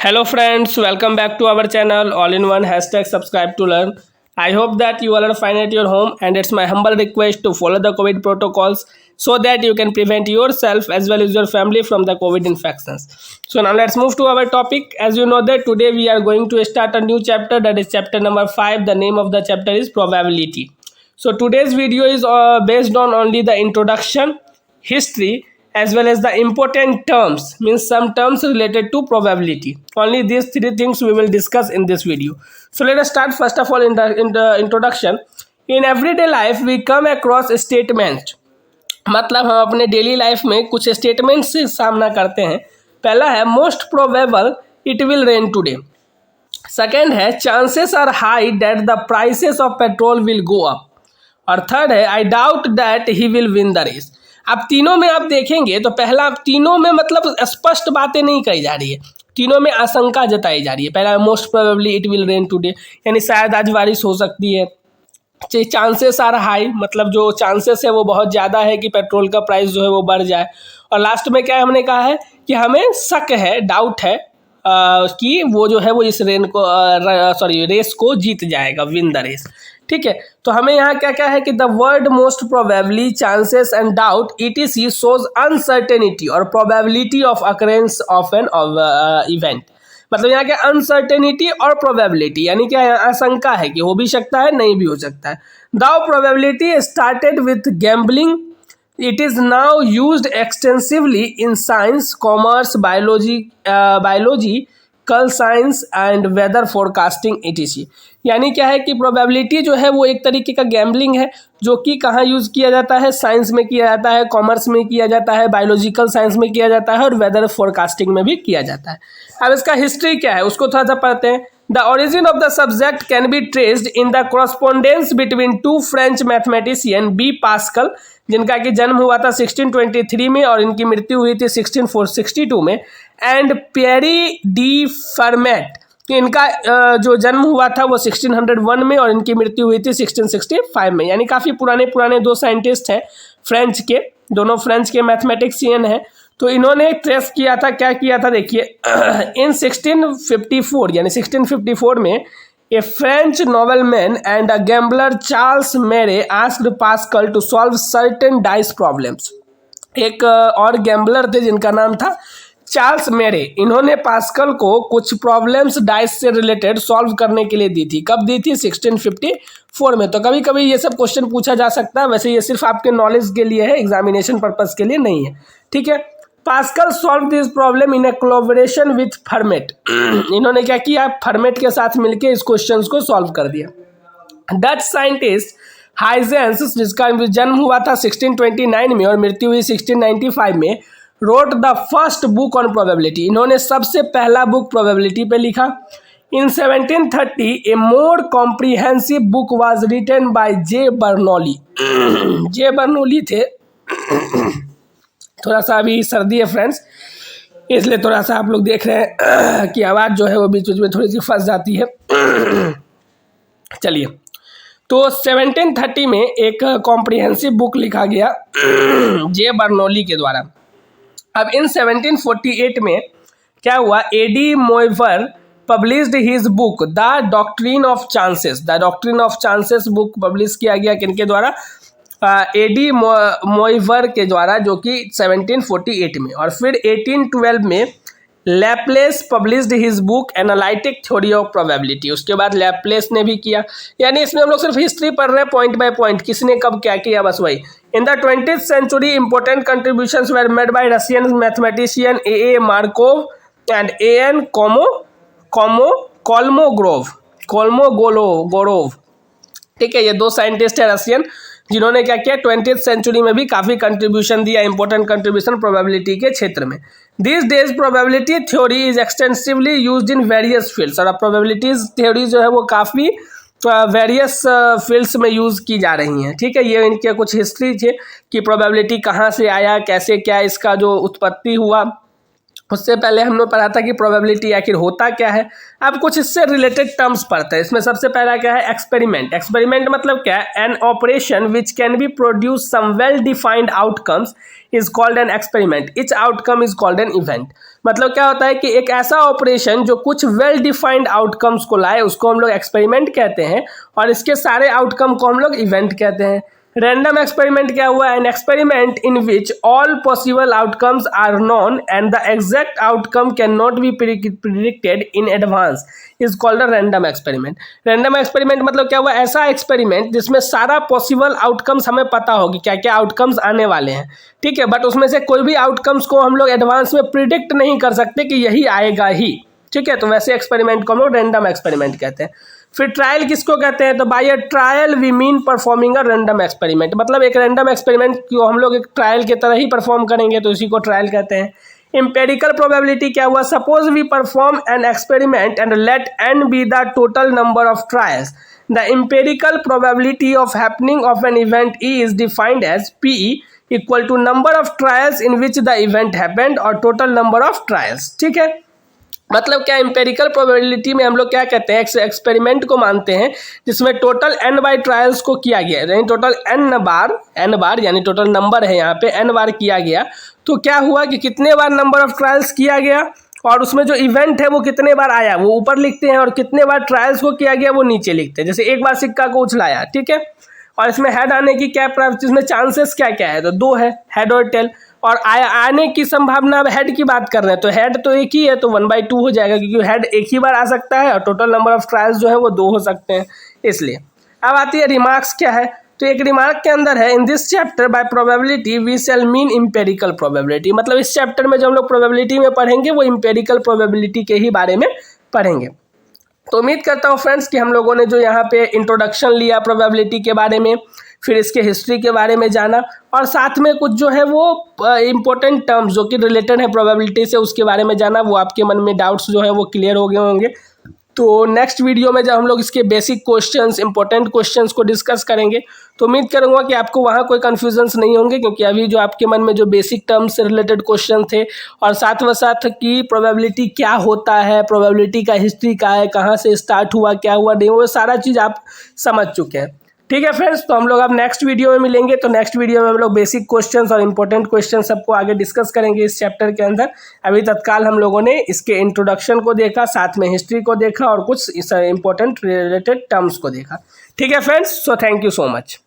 Hello friends, welcome back to our channel all in one hashtag subscribe to learn. I hope that you all are fine at your home and it's my humble request to follow the COVID protocols so that you can prevent yourself as well as your family from the COVID infections. So now let's move to our topic. As you know that today we are going to start a new chapter, that is chapter number 5. The name of the chapter is probability. So today's video is based on only the introduction, history as well as the important terms, means some terms related to probability. Only these three things we will discuss in this video. So let us start first of all in the introduction. In everyday life we come across statements, मतलब हम अपने daily life में कुछ statement से सामना करते हैं. पहला है most probable it will rain today. Second है chances are high that the prices of petrol will go up. और थर्ड है I doubt that he will win the race. अब तीनों में आप देखेंगे तो पहला तीनों में मतलब स्पष्ट बातें नहीं कही जा रही है, तीनों में आशंका जताई जा रही है. पहला most probably it will rain today, यानी शायद आज बारिश हो सकती है. चांसेस आर हाई, मतलब जो चांसेस है वो बहुत ज़्यादा है कि पेट्रोल का प्राइस जो है वो बढ़ जाए. और लास्ट में क्या हमने कहा है कि हमें शक है, डाउट है कि वो जो है वो इस रेस को जीत जाएगा, विन द रेस. ठीक है, तो हमें यहाँ क्या क्या है कि the word most probably, chances and doubt ETC shows uncertainty और probability of occurrence of an event. मतलब यहाँ क्या अनसर्टेनिटी और प्रोबेबिलिटी, यानी क्या आशंका है कि हो भी सकता है नहीं भी हो सकता है. Though probability started with gambling. It is now used extensively in science, commerce, biology, कल science and weather forecasting ETC. यानी क्या है कि प्रोबेबिलिटी जो है वो एक तरीके का गैम्बलिंग है, जो कि कहाँ यूज़ किया जाता है, साइंस में किया जाता है, कॉमर्स में किया जाता है, बायोलॉजिकल साइंस में किया जाता है और वेदर फोरकास्टिंग में भी किया जाता है. अब इसका हिस्ट्री क्या है उसको थोड़ा सा पढ़ते हैं. The origin of the subject can be traced in the correspondence between two French mathematician B Pascal, जिनका कि जन्म हुआ था 1623 में और इनकी मृत्यु हुई थी 1662 में, एंड पियरी डी फर्मेट. इनका जो जन्म हुआ था वो 1601 में और इनकी मृत्यु हुई थी 1665 में. यानी काफ़ी पुराने दो साइंटिस्ट हैं फ्रेंच के, दोनों फ्रेंच के मैथमेटिशियन हैं. तो इन्होंने ट्रेस किया था, क्या किया था देखिए. इन 1654 यानी 1654 में a French nobleman and a gambler Charles मेरे asked Pascal to solve certain dice problems. एक और गैम्बलर थे जिनका नाम था चार्ल्स मेरे. इन्होंने पास्कल को कुछ प्रॉब्लम्स डाइस से रिलेटेड सॉल्व करने के लिए दी थी. कब दी थी? 1654 में. तो कभी कभी ये सब क्वेश्चन पूछा जा सकता है, वैसे ये सिर्फ आपके नॉलेज के लिए है, एग्जामिनेशन पर्पस के लिए नहीं है. ठीक है, pascal solve this problem in A collaboration with format. इन्होंने क्या किया, फर्मेट के साथ मिलकर इस क्वेश्चन को सॉल्व कर दिया. डच साइंटिस्ट हाइजेंस, जिसका जन्म हुआ था 1629 में और मृत्यु हुई 1695 में, wrote the first book on probability. इन्होंने सबसे पहला बुक प्रोबेबिलिटी पे लिखा. इन 1730 a more comprehensive book was written by J Bernoulli. J Bernoulli थे. थोड़ा सा अभी सर्दी है फ्रेंड्स, इसलिए थोड़ा सा आप लोग देख रहे हैं कि आवाज़ जो है वो बीच बीच में थोड़ी सी फंस जाती है. चलिए, तो 1730 में एक कॉम्प्रिहेंसिव बुक लिखा गया जे बर्नौली के द्वारा. अब इन 1748 में क्या हुआ, A De Moivre published his book the doctrine of chances. The doctrine of chances book publish किया गया किनके द्वारा? एडी मोइवर के द्वारा, जो कि 1748 में. और फिर 1812 में Laplace published his book analytic theory of probability. उसके बाद लैप्लेस ने भी किया. यानी इसमें हम लोग सिर्फ हिस्ट्री पढ़ रहे हैं, पॉइंट बाय पॉइंट, किसने कब क्या किया, बस वही. In the 20th century important contributions were made by Russian mathematician A. Markov and A.N. Kolmogorov. ठीक है, ये दो साइंटिस्ट है रशियन, जिन्होंने क्या किया 20th century में भी काफ़ी कंट्रीब्यूशन दिया, इंपॉर्टेंट कंट्रीब्यूशन प्रोबेबिलिटी के क्षेत्र में. This days probability theory is extensively used in various fields. और अब प्रोबेबिलिटीज थ्योरी जो है वो काफ़ी वेरियस फील्ड्स में यूज़ की जा रही हैं. ठीक है, ये इनके कुछ हिस्ट्री थे कि प्रोबेबिलिटी कहाँ से आया, कैसे क्या इसका जो उत्पत्ति हुआ, उससे पहले हम लोग पढ़ा था कि प्रोबेबिलिटी आखिर होता क्या है। अब कुछ इससे रिलेटेड टर्म्स पढ़ते हैं। इसमें सबसे पहला क्या है, एक्सपेरिमेंट। एक्सपेरिमेंट मतलब क्या है, an operation which can be produce some well defined outcomes is called an experiment, each outcome is called an event. मतलब क्या होता है कि एक ऐसा ऑपरेशन जो कुछ वेल डिफाइंड आउटकम्स को लाए उसको हम लोग एक्सपेरिमेंट कहते हैं, और इसके सारे आउटकम को हम लोग इवेंट कहते हैं। रैंडम एक्सपेरिमेंट क्या हुआ, an experiment in which all possible outcomes are known and the exact outcome can not be predicted in advance is called a random experiment. Random experiment मतलब क्या हुआ, ऐसा एक्सपेरिमेंट जिसमें सारा पॉसिबल आउटकम्स हमें पता होगी क्या क्या आउटकम्स आने वाले हैं, ठीक है, बट उसमें से कोई भी आउटकम्स को हम लोग एडवांस में प्रिडिक्ट नहीं कर सकते कि यही आएगा ही, ठीक है। तो वैसे एक्सपेरिमेंट को हम लोग रैंडम एक्सपेरिमेंट कहते हैं। फिर ट्रायल किसको कहते हैं, तो by a trial we mean performing a random experiment. मतलब एक रैंडम एक्सपेरिमेंट को हम लोग एक ट्रायल की तरह ही परफॉर्म करेंगे तो इसी को ट्रायल कहते हैं। एम्पेरिकल प्रोबेबिलिटी क्या हुआ, suppose we perform an experiment and let N be the total number of trials, the empirical probability of happening of an event E is defined as P equal to number of trials in which the event happened और total number of trials, ठीक है। मतलब क्या, empirical probability में हम लोग क्या कहते हैं, एक्सपेरिमेंट को मानते हैं जिसमें टोटल n बाई ट्रायल्स को किया गया, यानी टोटल n बार यानी टोटल नंबर है यहाँ पे n बार किया गया, तो क्या हुआ कि कितने बार नंबर ऑफ ट्रायल्स किया गया और उसमें जो इवेंट है वो कितने बार आया वो ऊपर लिखते हैं, और कितने बार ट्रायल्स को किया गया वो नीचे लिखते हैं। जैसे एक बार सिक्का को उछलाया, ठीक है, और इसमें हेड आने की क्या, इसमें चांसेस क्या क्या है, तो 2 है, हेड और टेल, और आने की संभावना, अब हेड की बात कर रहे हैं तो हेड तो एक ही है तो 1/2 हो जाएगा, क्योंकि हेड एक ही बार आ सकता है और टोटल नंबर ऑफ ट्रायल्स जो है वो 2 हो सकते हैं, इसलिए। अब आती है रिमार्क्स क्या है, तो एक रिमार्क के अंदर है, in this chapter by probability we shall mean empirical probability. मतलब इस चैप्टर में जो हम लोग प्रोबेबिलिटी में पढ़ेंगे वो इम्पेरिकल प्रोबेबिलिटी के ही बारे में पढ़ेंगे। तो उम्मीद करता हूँ फ्रेंड्स कि हम लोगों ने जो यहाँ पे इंट्रोडक्शन लिया प्रोबेबिलिटी के बारे में, फिर इसके हिस्ट्री के बारे में जाना, और साथ में कुछ जो है वो इम्पोर्टेंट टर्म्स जो कि रिलेटेड है प्रोबेबिलिटी से उसके बारे में जाना, वो आपके मन में डाउट्स जो है वो क्लियर हो गए होंगे। तो नेक्स्ट वीडियो में जब हम लोग इसके बेसिक क्वेश्चंस, इंपॉर्टेंट क्वेश्चंस को डिस्कस करेंगे तो उम्मीद करूंगा कि आपको वहाँ कोई कन्फ्यूजन्स नहीं होंगे, क्योंकि अभी जो आपके मन में जो बेसिक टर्म्स से रिलेटेड क्वेश्चन थे और साथ व साथ कि प्रोबेबिलिटी क्या होता है, प्रोबेबिलिटी का हिस्ट्री क्या है, कहाँ से स्टार्ट हुआ, क्या हुआ नहीं, वो सारा चीज़ आप समझ चुके हैं। ठीक है फ्रेंड्स, तो हम लोग अब नेक्स्ट वीडियो में मिलेंगे। तो नेक्स्ट वीडियो में हम लोग बेसिक क्वेश्चंस और इंपॉर्टेंट क्वेश्चन सबको आगे डिस्कस करेंगे इस चैप्टर के अंदर। अभी तत्काल हम लोगों ने इसके इंट्रोडक्शन को देखा, साथ में हिस्ट्री को देखा और कुछ इंपॉर्टेंट रिलेटेड टर्म्स को देखा। ठीक है friends, so thank you so much.